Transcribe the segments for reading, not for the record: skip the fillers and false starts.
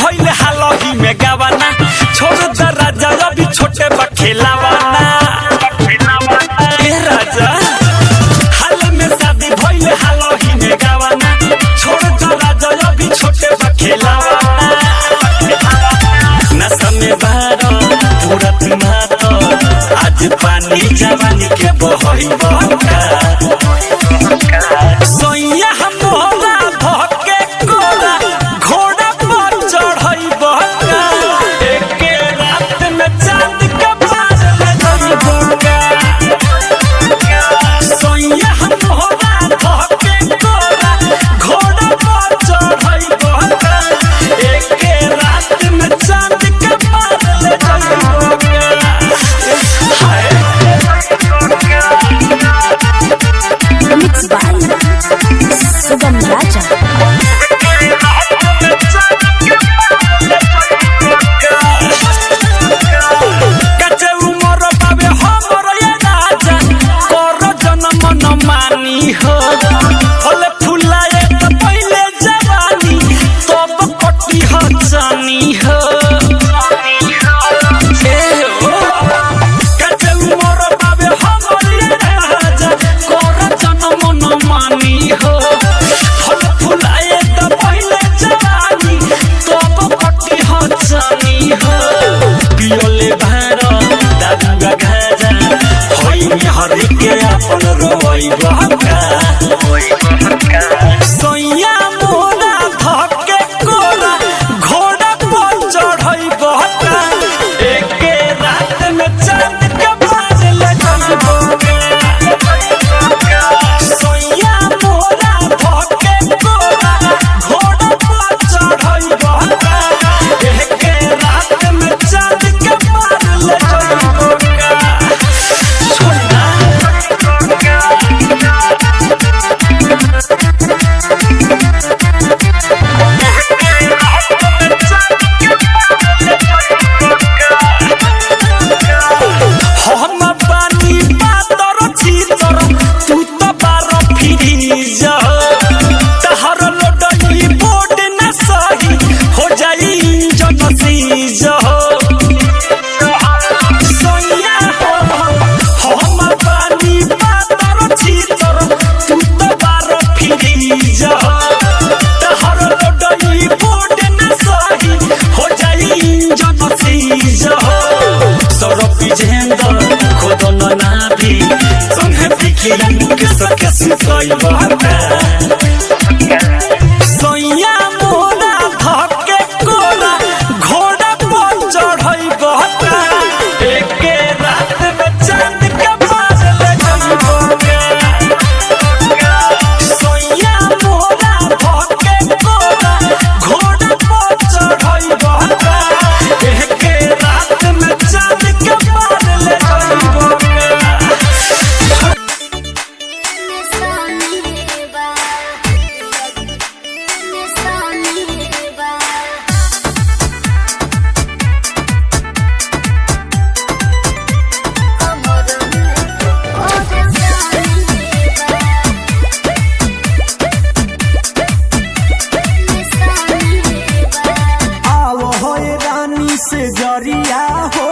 भइले हालही में गावाना छोड़ द राजा अभी छोटे बखेलावाना ए राजा हाल में शादी भइले हालही में गावाना छोड़ द राजा अभी छोटे बखेलावाना नशा में बारो पूरा तुम्हारा आज पानी जवानी के बहई बहका सोइया हमरा धके कोरा घोड़ा पर चढ़ई बहका एक रात में चांद के पार ले जाई बहका सोइया हमरा धके कोरा घोड़ा पर चढ़ई बहका एक रात में चांद के पार ले जाई बहका Mixed by Sugam Raja. कचे उमर बाबे हमर ये राजा कर जन्म न मानी हो फल फुलाए त पहिले जवानी तब कटी हो जानी हो कचे उमर बाबे हमर ये राजा कर जन्म न मानी हो फल फुलाए त पहिले जवानी तब कटी हो जानी हो पियोले भारो दादुगा खाजा होई में हरि के अपन रोई बहका सोइया मोरा धके कोरा घोड़ा पर चढ़ई बहका एक रात में चांद के बाज ले जाई बहका सोइया मोरा धके कोरा घोड़ा पर चढ़ई बहका एक रात में चांद के बाज ले जाई बहका छोड़ना हम पानी पातर चीतर तू तो बारो फ्रीज तहर लोडनी बोर्ड न सही हो जाई इंजन सीज सोइया हम पानी पातर चीतर तू तो बारो फ्रीज तहर लोडनी बोर्ड न सही हो जाई इंजन सीज सरपी झेंदर खोदन नाभी संगे बिखिरन के सके सुतई बहका सोइया मोरा धके कोरा घोड़ा पर चढ़ई बहका एक रात में चांद के बाज ले जाई बहका सोइया मोरा धके कोरा घोड़ा पर चढ़ई बहका एक रात में चांद के बाज ले जाई बहका आओ होए रानी से जरिया हो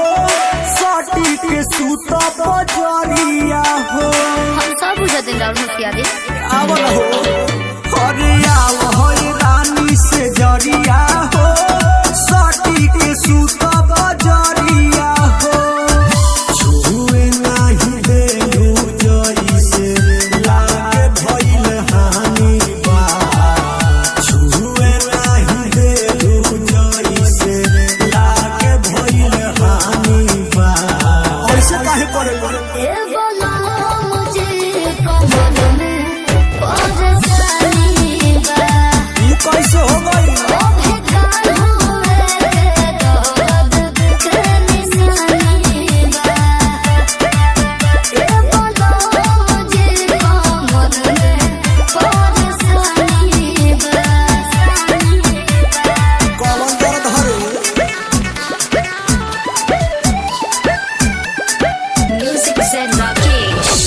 सटी के सूत बजरिया हो हम सब बुझा दिन राहुल होशियारी आवल हो अरे आओ होए रानी से जरिया हो सटी के सूत बजरिया हो छुए नाही दे जरी से लागे भइल हानि बा छुए नाही दे जरी से लागे भइल हानि बा ऐसे काहे करे ए बोला मुझे कमल में परेशानी बा ई कैसे हो गई ओ बेकार होए दर्द के निशानी बा ए बोला मुझे कमल में परेशानी बा कौन दर्द हरे म्यूजिक से राकेश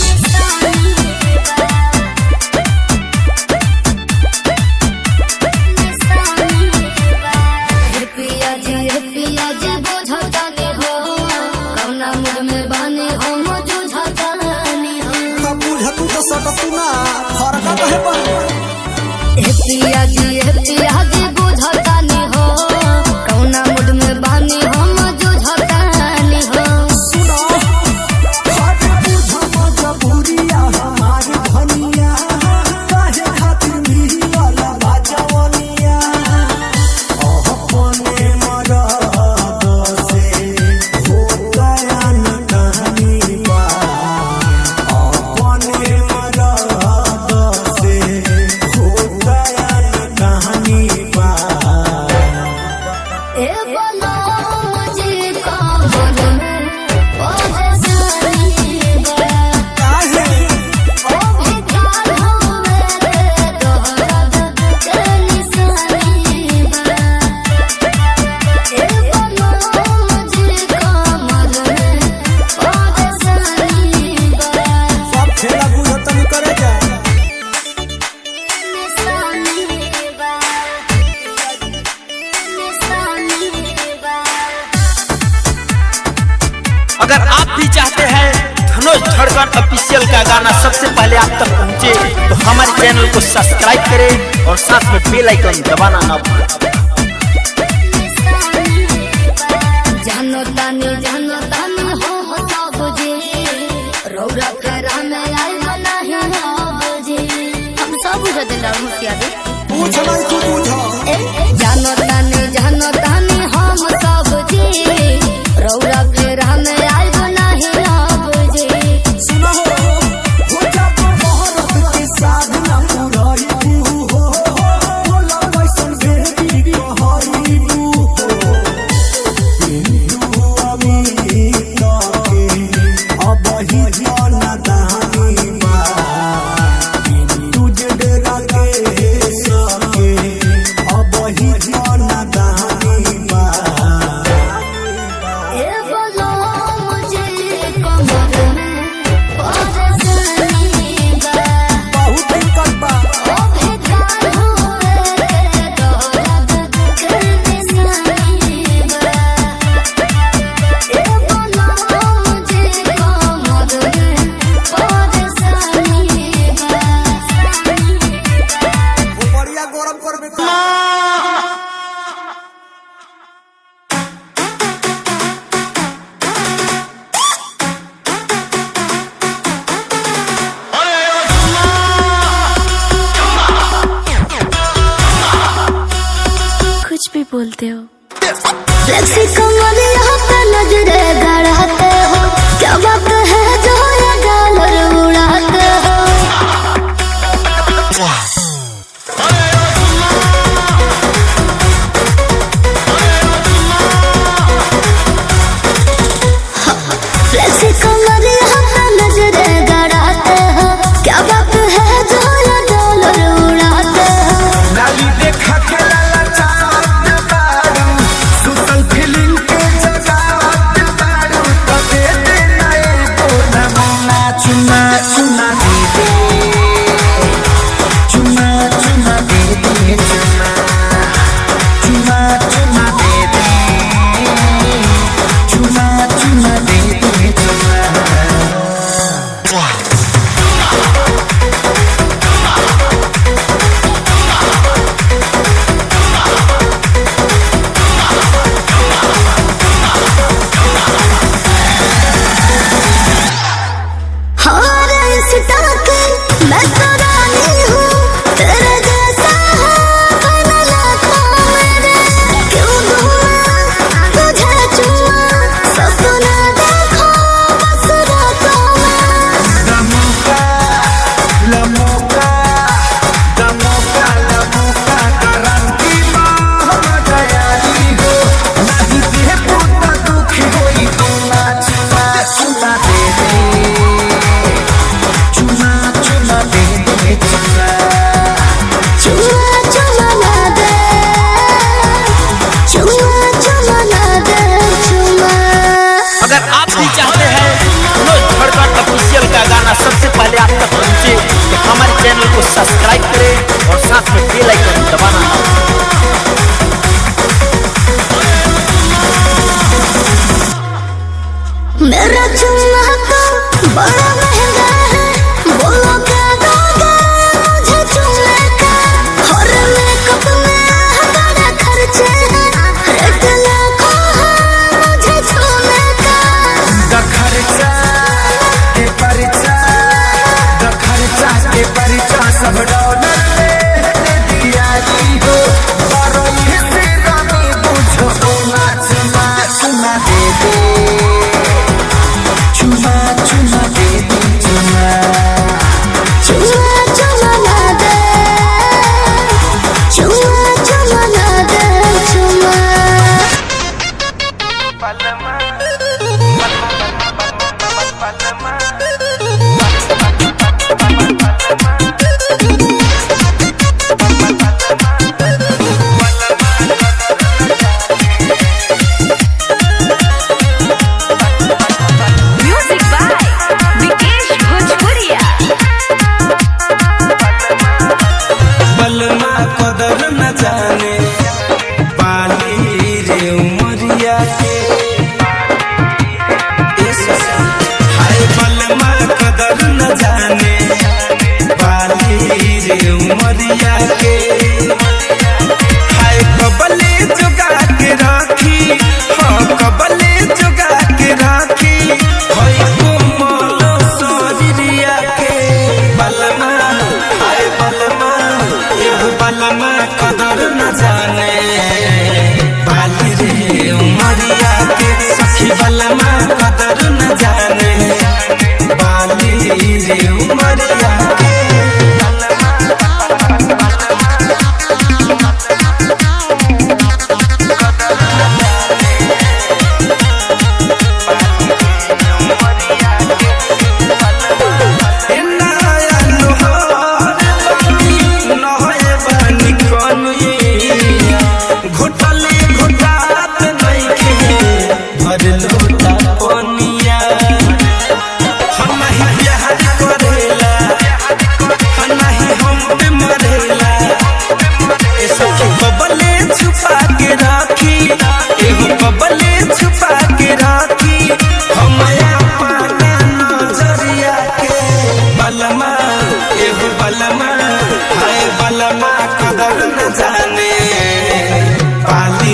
बतिया जी बुझतानी हो कौना मूड में बानी हम जुझतानी हो सुनो हर बुझ मजबूरिया हमार धनिया काहे खातिर मिलल बाजवनिया अपने मरद से हो गया न कहानी बा अपने मरद से हो गया न कहानी बा ए बोलो मुझे कौन में परेशानी बा काहे ओ भिखार होवे तोहरा के निशानी बा ए बोलो मुझे कौन में परेशानी बा सब खेला बुझतन करे जा निशानी बा अगर आप भी चाहते हैं धनुष धड़कन ऑफिशियल का गाना सबसे पहले आप तक पहुंचे तो हमारे चैनल को सब्सक्राइब करें और साथ में बेल आइकन दबाना ना भूलें। जानो तानी हो सब जी रौरा फेरा में आई नहीं हो जी हम सब बुझ दिला मुखिया जी पूछ नहीं तू बुझ जानो तानी हम सब जी रौरा फेरा में आई नहीं हो जी सुनो हो जब मोहरत के साधना पुराई तू हो बोला वैसन बेटी कहरी तू हो तू अभी के अब ही जाना दानी बा तुझे डरा के सके अब ही जाना दानी बा ए बोलो मुझे कमर में परेशानी बा बहुत दिक्कत बा ओ भिखार होवे तोहरा के निशानी बा ए बोलो मुझे कमर में परेशानी बा बढ़िया गरम करबे का कुछ भी बोलते हो। फ्लेक्सी कमर यहाँ पे नजरे गड़ाते हो क्या बात है जो ये डॉलर उड़ाते हो फ्लेक्सी कमर यहाँ पे नजरे गड़ाते हो क्या बात है जो ये डॉलर उड़ाते हो नाली देखा के लाला चाहत बारू सुतल फीलिंग के जगावत बारू तो दे दे नए को नमूना चुना चुना दे दे चुना चुना दे दे चुना चुना चुना दे दे चुना चुना दे दे चुना हर इंस्टा के मैं तो रानी हूँ तेरे जैसा है बना लाखों मेरे क्यों घूमा तुझे चुमा सपना देखो बस रातों में लमुका लमुका लमुका लमुका करंती माह दयाली हो नहीं दे पुता दुखी होई चुना चुना चुना दे दे चुना चुना दे दे चुना चुमा चुमा ना दे चुमा चुमा ना दे चुमा अगर आप भी चाहते हैं धनुष धड़कन ऑफिशियल का गाना सबसे पहले आप तक पहुंचे तो हमारे चैनल को सब्सक्राइब करें और साथ में बेल आइकन दबाना ना भूलें। मेरा चुम्मा तो बड़ा महंगा है बोलो क्या दोगे मुझे चुम्मे का और मेकअप में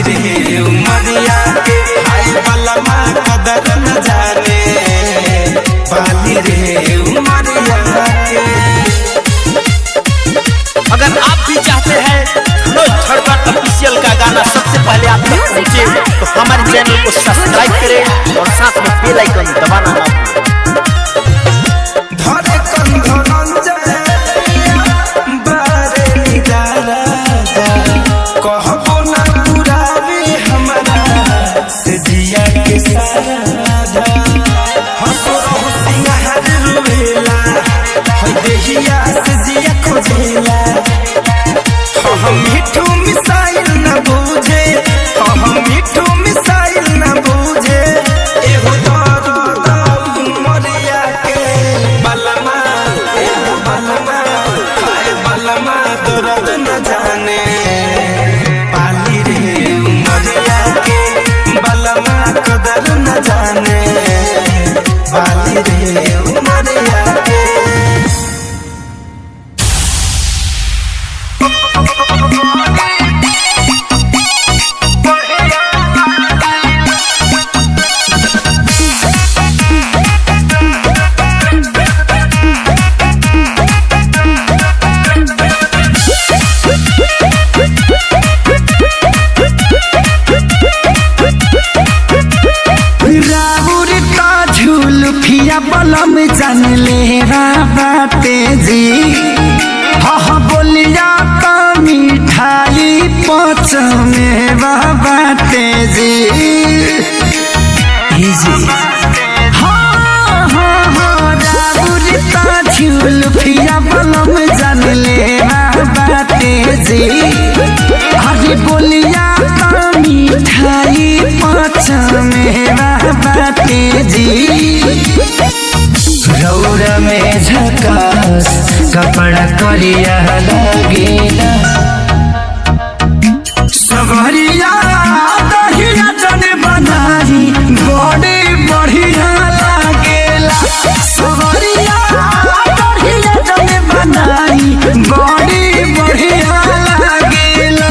बाली रे उमरिया के हाय बलमा कदर न जाने बाली रे उमरिया के। अगर आप भी चाहते हैं मनोज धड़कन ऑफिशियल का गाना सबसे पहले आप तक पहुंचे तो हमारे चैनल को सब्सक्राइब करें और साथ में बेल आइकन दबाना ना मिठू मिसाइल न बूझे मिठू मिसाइल न बूझे एहो मरिया के बलमा एहो बलमा हाय बलमा दर्द न जाने बाली रे मरिया के बलमा कदर न जाने बाली रे मरिया के। बलम जान ले बाते जी हाँ बोलिया तो मिठाई पच में बाते जी हाँ हाँ हाँ राबुरता झुलफिया बलम जान ले बाते जी अरे बोलिया तो मिठाई पच में बाते जी। रौरा में झकास कपड़ा करिया लगेला सवरिया दहिया जन बनाई बड़े बढ़िया लागेला सवरिया दहिया जन बनाई बड़े बढ़िया लागेला।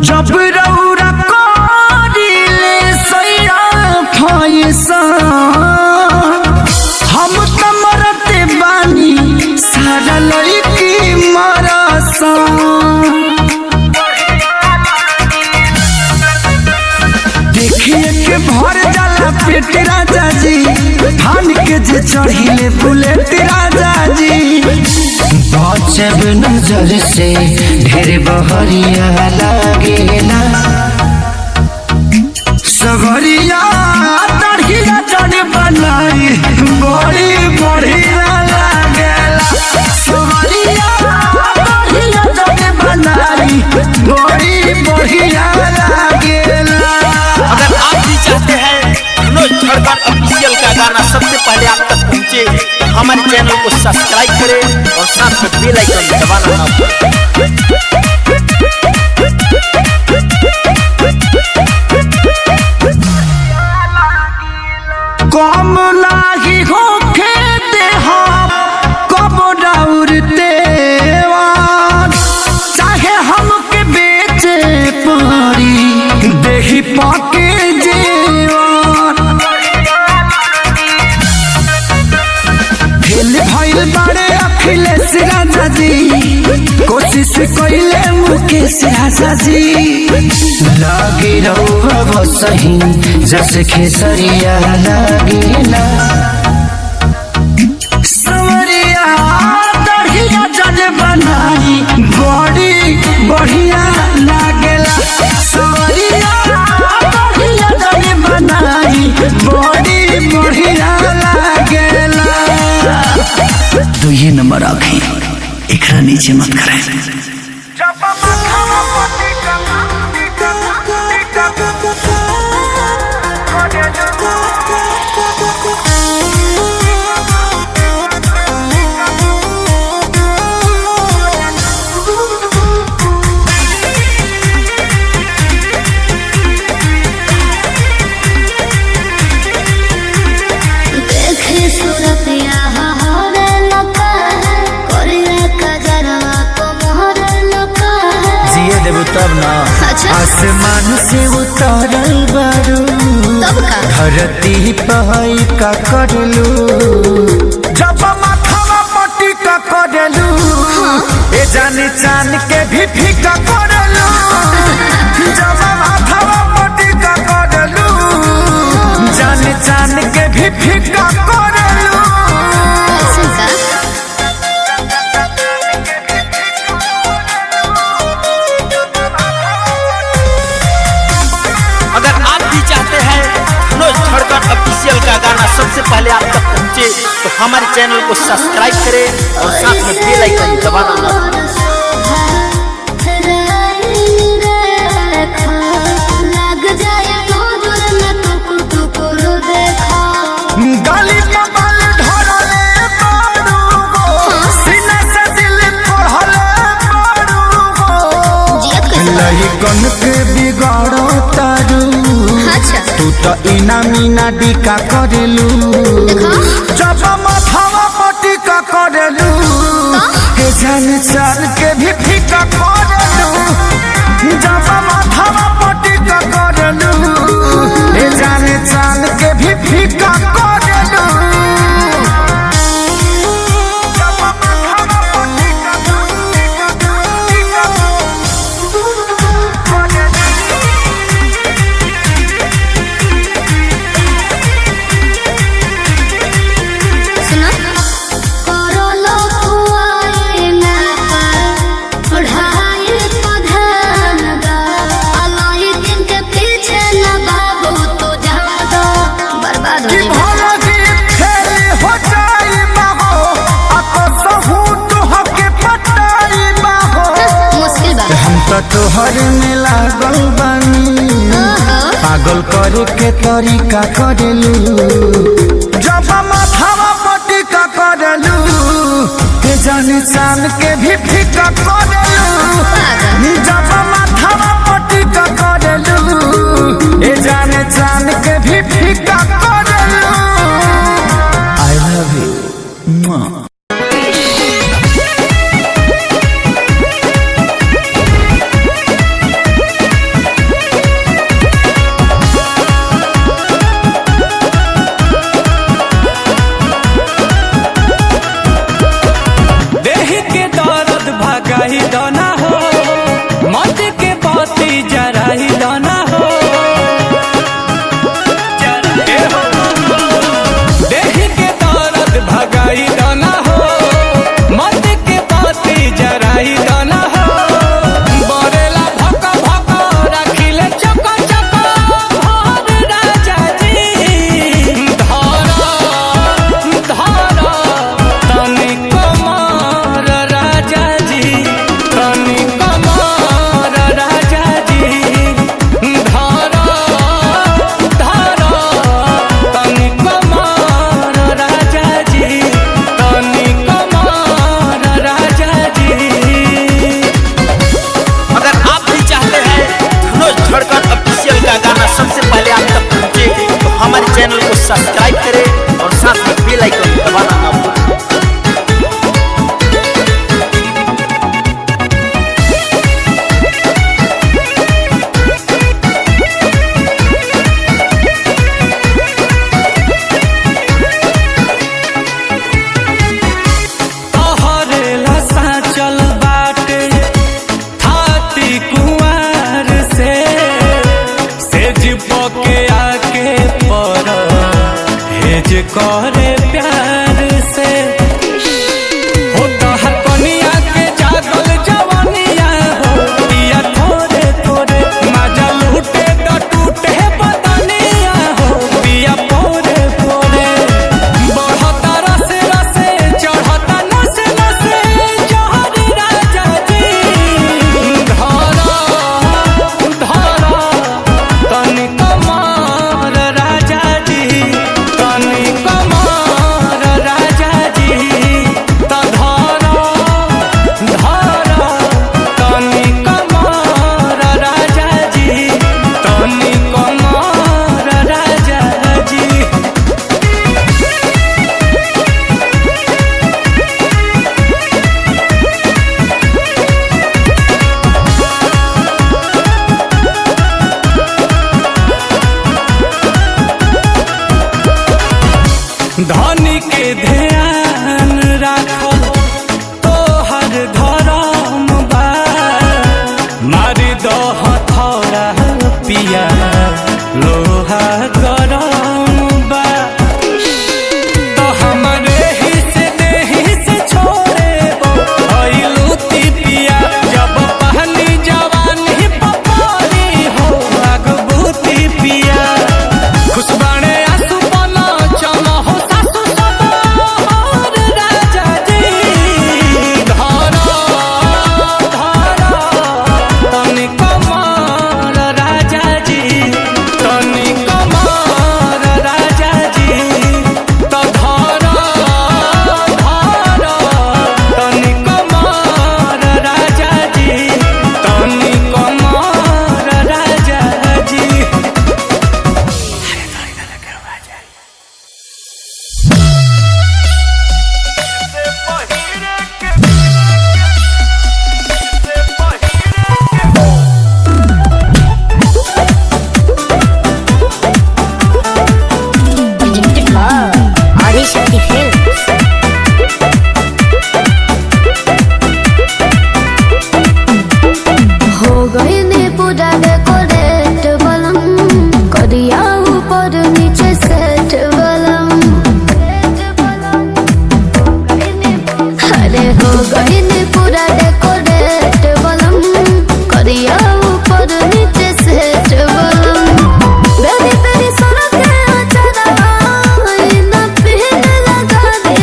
जब रौरा करिले सैया फैसा हम त मरते बानी सारा लड़की मरसा देखिए के भर जाला पेट राजा जी धान के जे चढ़िले बुलेट राजा जी बचब नजर से ढेर बहरिया लागेला सगरिया दढ़िया जन बनाई बड़ी बढ़िया लागेला सगरिया दढ़िया जन बनाई बड़ी बढ़िया लागेला। अगर आप भी चाहते हैं मनोज धड़कन ऑफिशियल का गाना सबसे पहले आप तक पहुंचे तो हमारे चैनल को सब्सक्राइब करें और साथ में बेल आइकन दबाना ना कम लागी होके देहा कब दौड़ते चाहे हमके बेचे पड़ी देही पाके जेवान फेल भइल बारे अखिलेश राजा जी कोशिश कइले मुकेश राजा जी लागे रहुआ सही जस खेसरिया लागेला सवरिया दढ़िया जन बनाई बड़ी बढ़िया लागेला सवरिया दढ़िया जन बनाई बड़ी बढ़िया लागेला। तो ये नंबर आखे एकरा नीचे मत करें। आसमान से उतरल बारू तब का धरती पहाई का करलू जब माथवा पट्टी का करलू ए जाने चान के भी फीका करलू जब माथवा पट्टी का करलू जाने चान के भी फीका करलू। ऐसा अगर आप भी चाहते हैं मनोज धड़कन ऑफिशियल का गाना सबसे पहले आप तक पहुंचे तो हमारे चैनल को सब्सक्राइब करें और साथ में बेल आइकन दबाना ना भूलें। गाली में बाल ढोरले बारू गो सीने से दिल तोड़ले बारू गो लही कन के बिगाड़ो तारू अच्छा तू तो इना मीना डिका करलू जब माथवा पट्टी का करलू के जान चाल के भी फीका करलू जब माथवा पट्टी का करलू के जान चाल के भी फीका करलू जब माथवा पट्टी का सुना करो लो खुआए ना पढ़ाई को ध्यान दो अलाई दिन के पीछे ना बाबू तो जान दो बर्बाद हो कि जाएगा। भला जी खेल हो जाई बाहो अको सहू तो हके पटाई बाहो मुश्किल बात हम तो तोहर में लागल बानी पागल करे के तरीका करलू जब माथवा पट्टी का करलू के जाने चान के भी फीका करलू जब माथवा पट्टी का करलू ए जाने चान के भी फीका करलू। I love you. देह के दर्द भगाई दाना हो मत के बाती जराई दाना हो देह के दर्द भगाई दाना हो मत के बाती जराई दाना हो बरेला भका भका रखिले चका चका भर राजा जी धारा धारा तनी कमार राजा जी तनी कमार राजा जी धारा धारा तनी कमार राजा जी तनी कमार राजा जी। अगर आप भी चाहते हैं मनोज धड़कन ऑफिशियल का गाना सबसे पहले आप तक पहुंचे तो हमारे चैनल को सब्सक्राइब करें और साथ में बेल आइकन दबाना ना भूलें। तोहरे लसा चल बाटे थाती कुंवार से सेज पके आके पर हेज करे प्यार से हो तहर कनिया के जागल जवानिया हो पिया थोरे थोरे मजा लूटे तो टूटे बदनिया हो पिया पोरे पोरे बढ़ता रसे रसे चढ़ता नसे नसे जहर राजा जी धारा धारा तनी कमार राजा जी तनी कमार धनी के ध्यान राखल तोहर धरम बा मारी दह थोड़ा पिया लोहा गरम बा तो हमारे ही से छोड़े लूती पिया जब पहली जवानी पपारी हो अगबूती पिया खुशबाणे आंसू बना चलो हो सासु सवार राजा जी धारा तनी कमार राजा जी तनी कमार राजा जी तो धारा तनी कमार राजा जी तनी कमार राजा जी। आदिशक्ति फिल्म्स। हो गई ने पूरा डेकोरेट बलम करिया ऊपर नीचे सेट बलम अरे हो गई ने पूरा डेकोरेट बलम करिया ऊपर नीचे सेट बलम बेरी बेरी सड़क अचरा ना पहन लगा दे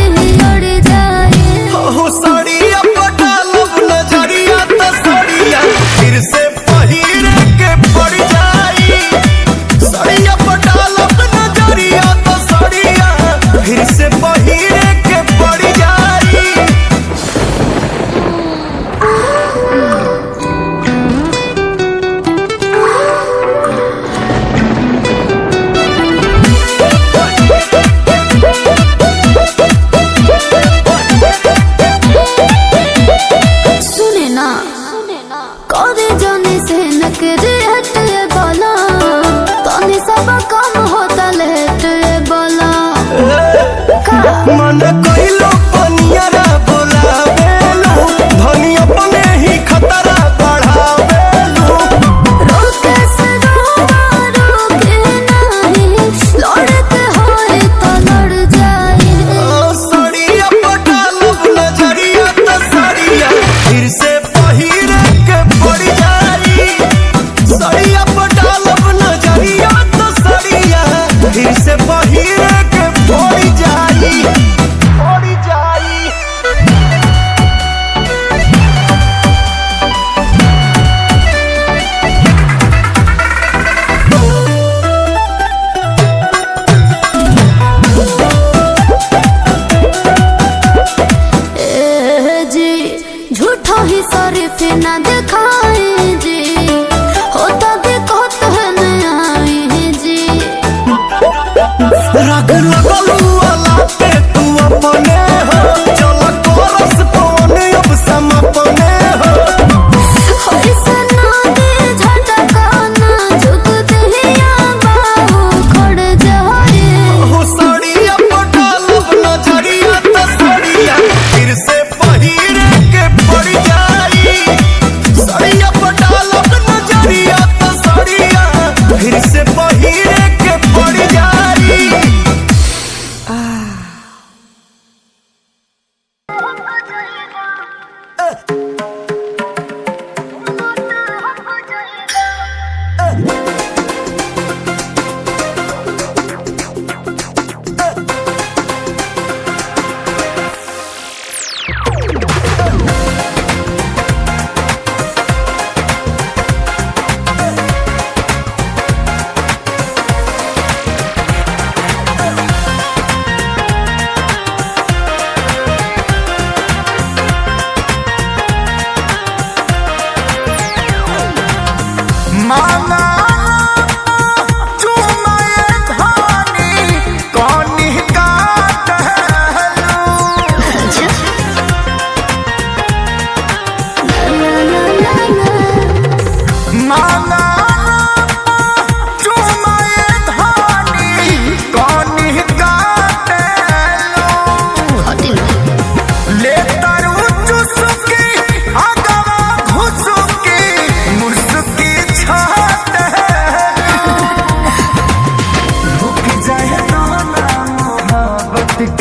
उड़ जाए हो साड़िया पटालब नजरिया तो साड़िया फिर से पहिरे के पड़ जाई साड़िया पटालब नजरिया तो साड़िया फिर से पहिरे के पड़ जाई। सुने ना करे जाने से नकरे हटे बोला तने सब काम होता लेट बोला मन कइलो पनियरा बोलावेलू धनी अपने ही खतरा बढ़ावेलू रोके से रोके नहीं लड़ते होए तो लड़ जाए साड़िया पटालब नजरिया तो साड़िया फिर से पहिरे के पड़ जाई साड़िया पटालब नजरिया तो साड़िया फिर से पहिरे के पड़ जाई पड़ जाई।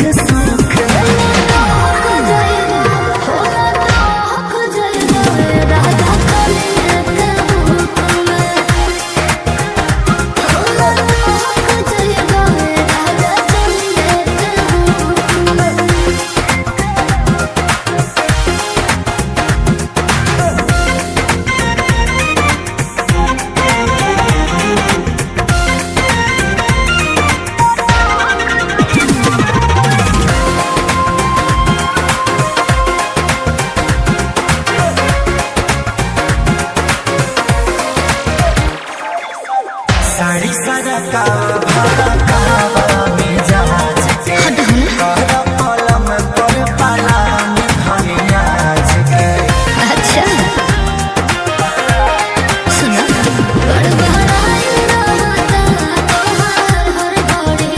के सुख साड़ी सारा कावा में जहाज के कहरा पलम पर पालाम धनियाज के अच्छा सुना बड़बड़ाई रहता तोहार हर घड़ी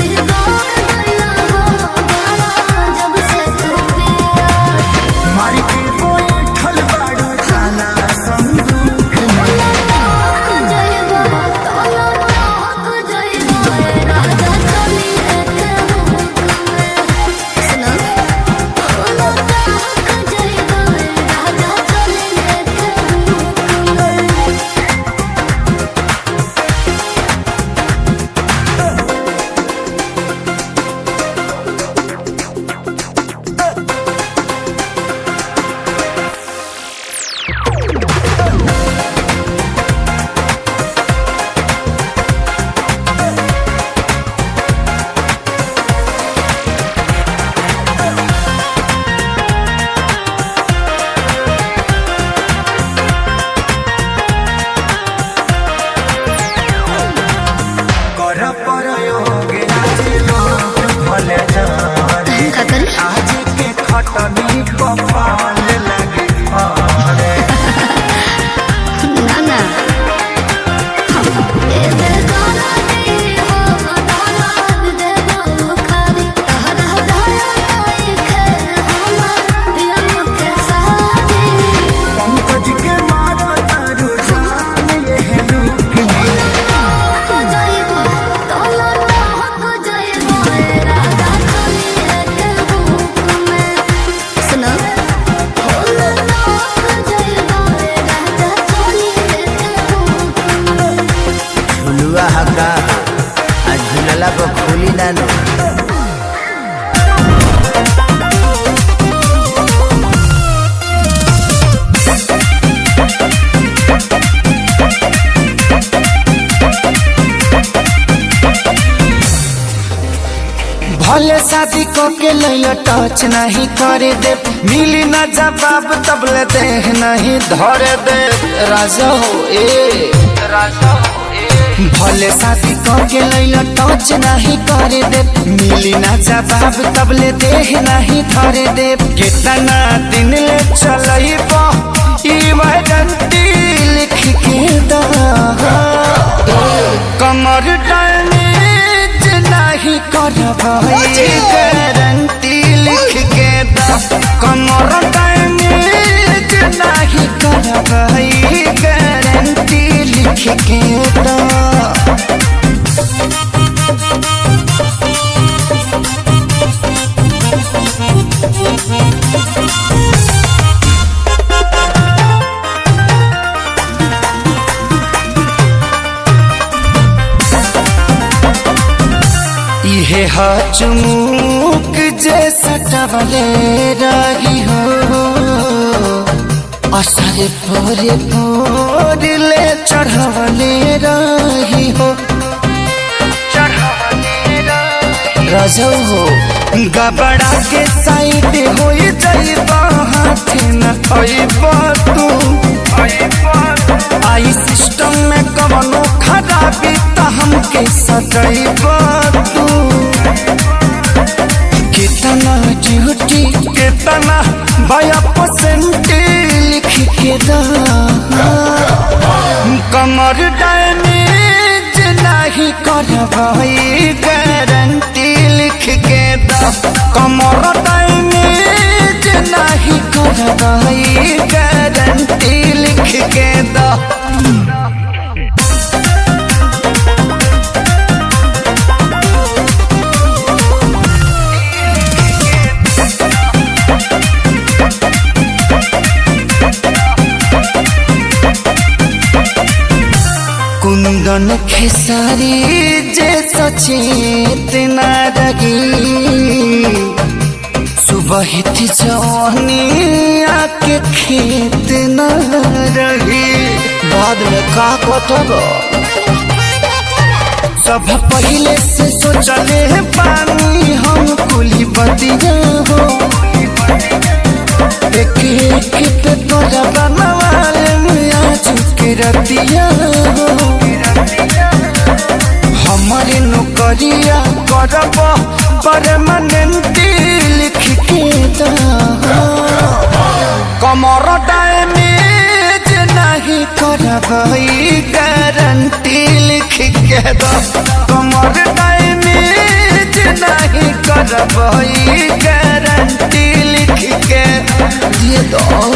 दिलदार भइला हो बड़ा जब से तू पिया मारी के बैठल बाड़ू खाना संदूक आज के खटनी कपाल लगे ना ना ए बेगाना दी हो दाराद दे दो खाली तहरा दाया आई खे हमार दिल के साथी पंकज के मारा तारू जान ये लुक हो जाइबो तोला ना हो जाइबो राजा चली के भूख में सुनो होला ना हो जाइबो राजा चली के भूख में झुलुआ हका आ झुलला को खोली ना नो भले शादी को के लैला टच नहीं करे दे मिली ना जवाब तबले देह नहीं धरे दे राजा हो ए भले शादी को के लैला टच नहीं करे दे मिली ना जवाब तबले देह नहीं धरे दे कितना दिन ले चलइबो इमरजेंसी लिख के दा कमर डैमेज नहीं करबई गारंटी लिख के दा कमर डैमेज नहीं करबई गारंटी लिख के दा इहे चुमुक जैसा टवले रही हो असर पूरे पूरले चढ़वले रही हो रजो हो गबड़ा के साइड हो जाइबा हाथ न आइबा तू आई सिस्टम में कवनो खराबी त हमके सजाइबा तू कितना ड्यूटी कितना भया परसेंट लिख के दा कमर डैमेज नहीं करबई गारंटी लिख के दा कमर डैमेज नहीं करबई गारंटी लिख के दा चंदन खेसारी जे सचेत न रही सुबह थी जवानी आके खेत न रही बाद में का कटब सब पहले से सोचले पानी हम कुली बतिया हो एक एक पे तोरा बनवाले मिया चुके रतिया हो हमारे नौकरिया करब परमानेंट लिख के कमर डैमेज नहीं करब गारंटी लिख के कमर डैमेज नहीं करब गारंटी लिख के दिए दो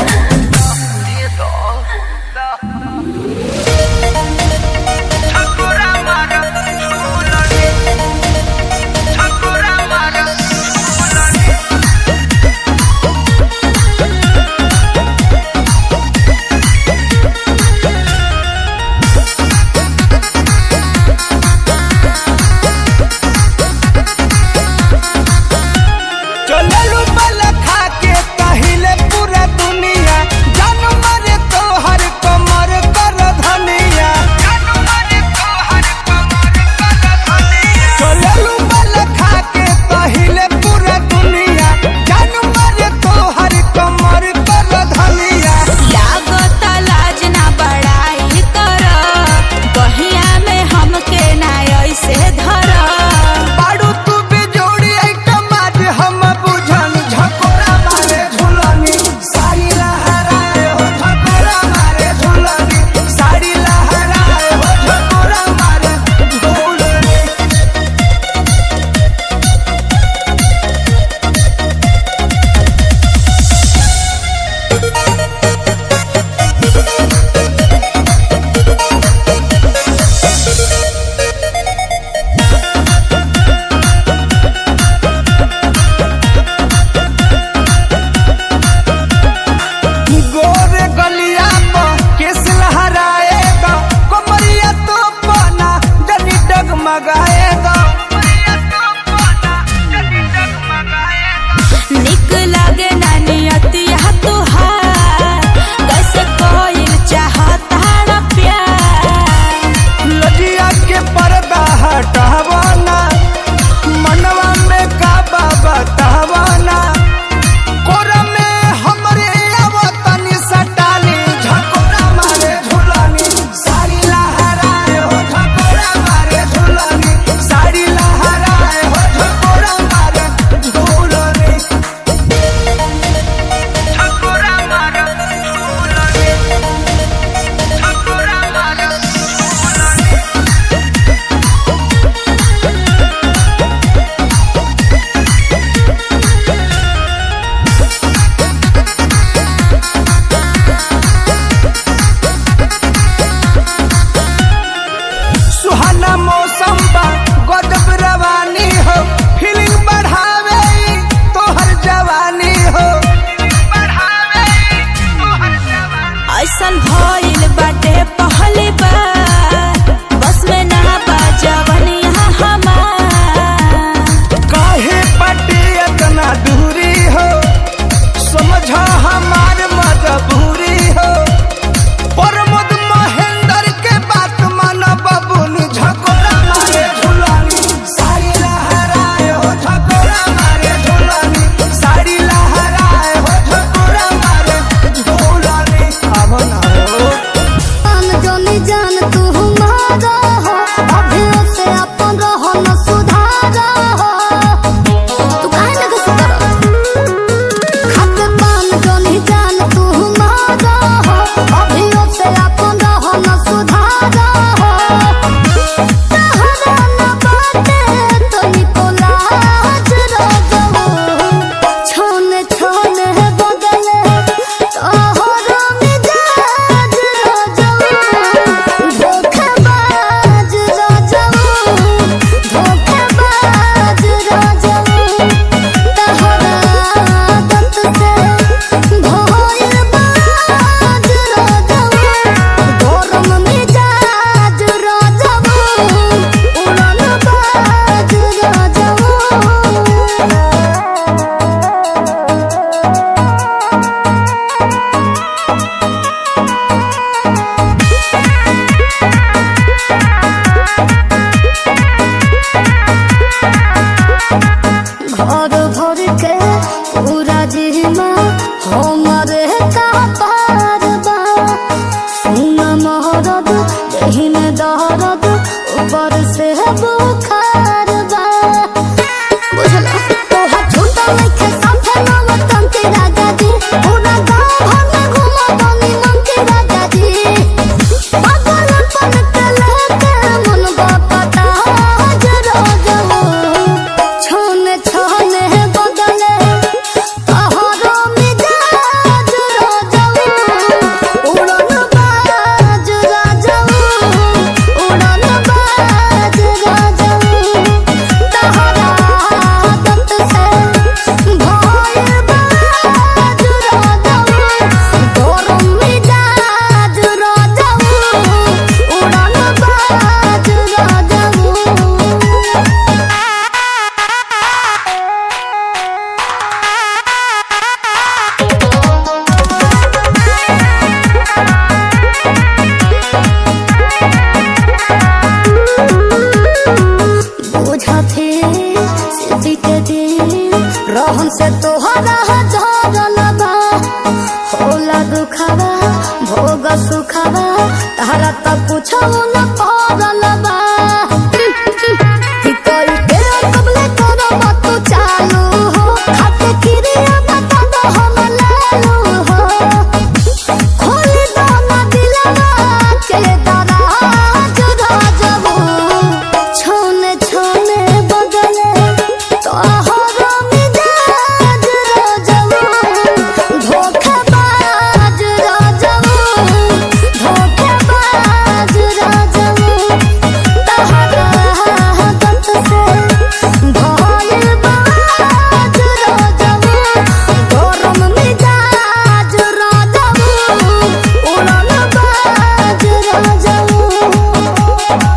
हमसे तोहरा